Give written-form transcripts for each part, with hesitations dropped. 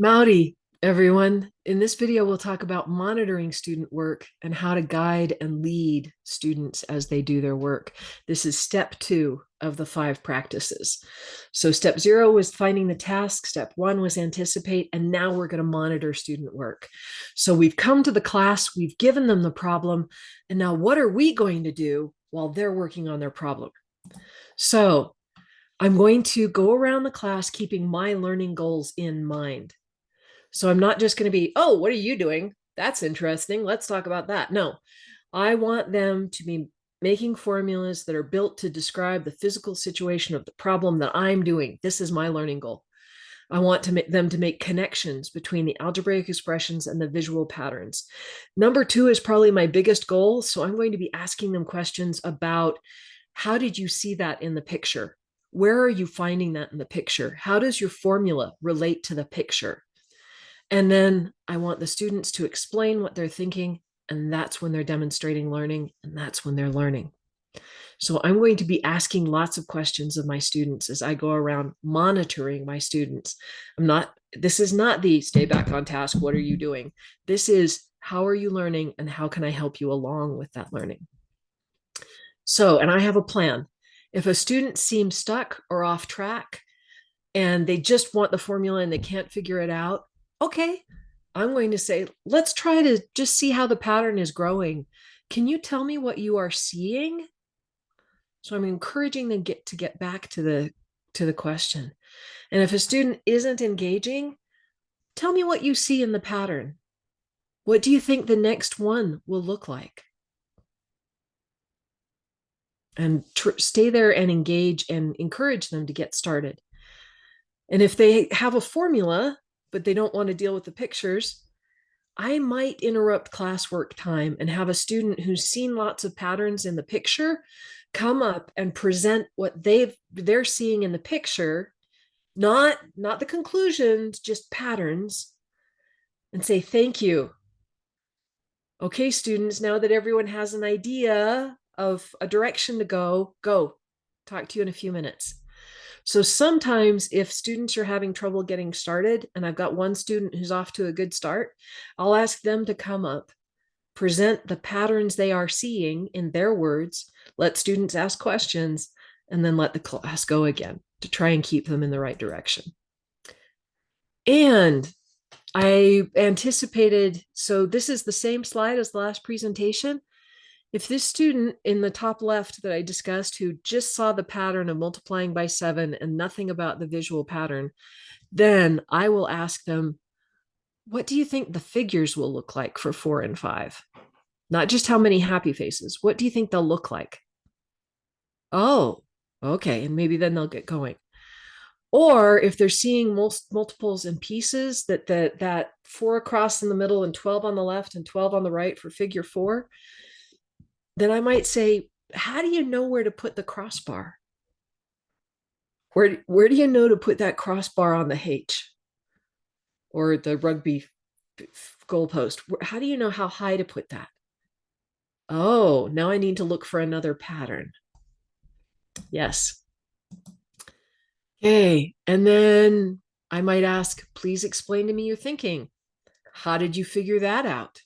Howdy, everyone. In this video, we'll talk about monitoring student work and how to guide and lead students as they do their work. This is step 2 of the 5 practices. So step 0 was finding the task. Step 1 was anticipate. And now we're going to monitor student work. So we've come to the class, we've given them the problem. And now what are we going to do while they're working on their problem? So I'm going to go around the class keeping my learning goals in mind. So I'm not just going to be, oh, what are you doing? That's interesting. Let's talk about that. No, I want them to be making formulas that are built to describe the physical situation of the problem that I'm doing. This is my learning goal. I want to make them to make connections between the algebraic expressions and the visual patterns. Number 2 is probably my biggest goal. So I'm going to be asking them questions about how did you see that in the picture? Where are you finding that in the picture? How does your formula relate to the picture? And then I want the students to explain what they're thinking, and that's when they're demonstrating learning, and that's when they're learning. So I'm going to be asking lots of questions of my students as I go around monitoring my students. This is not the stay back on task, what are you doing? This is how are you learning and how can I help you along with that learning? So, and I have a plan. If a student seems stuck or off track and they just want the formula and they can't figure it out, okay, I'm going to say, let's try to just see how the pattern is growing. Can you tell me what you are seeing? So I'm encouraging them to get back to the question. And if a student isn't engaging, tell me what you see in the pattern. What do you think the next one will look like? And stay there and engage and encourage them to get started. And if they have a formula, but they don't want to deal with the pictures, I might interrupt classwork time and have a student who's seen lots of patterns in the picture come up and present what they're seeing in the picture, not the conclusions, just patterns, and say, thank you. Okay, students, now that everyone has an idea of a direction to go, talk to you in a few minutes. So sometimes if students are having trouble getting started, and I've got one student who's off to a good start, I'll ask them to come up, present the patterns they are seeing in their words, let students ask questions, and then let the class go again to try and keep them in the right direction. And I anticipated, so this is the same slide as the last presentation. If this student in the top left that I discussed who just saw the pattern of multiplying by 7 and nothing about the visual pattern, then I will ask them, what do you think the figures will look like for 4 and 5? Not just how many happy faces. What do you think they'll look like? Oh, okay. And maybe then they'll get going. Or if they're seeing multiples and pieces, that 4 across in the middle and 12 on the left and 12 on the right for figure 4, then I might say, how do you know where to put the crossbar? Where do you know to put that crossbar on the H or the rugby goalpost? How do you know how high to put that? Oh, now I need to look for another pattern. Yes. Okay. And then I might ask, please explain to me your thinking. How did you figure that out?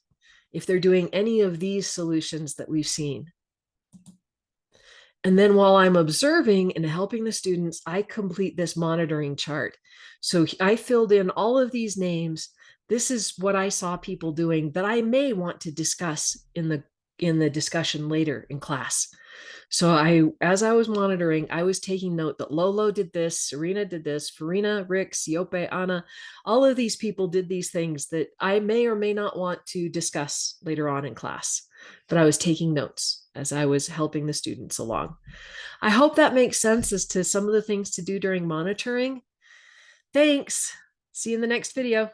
If they're doing any of these solutions that we've seen. And then while I'm observing and helping the students, I complete this monitoring chart. So I filled in all of these names. This is what I saw people doing that I may want to discuss in the discussion later in class. So as I was monitoring, I was taking note that Lolo did this, Serena did this, Farina, Rick, Siope, Anna, all of these people did these things that I may or may not want to discuss later on in class. But I was taking notes as I was helping the students along. I hope that makes sense as to some of the things to do during monitoring. Thanks. See you in the next video.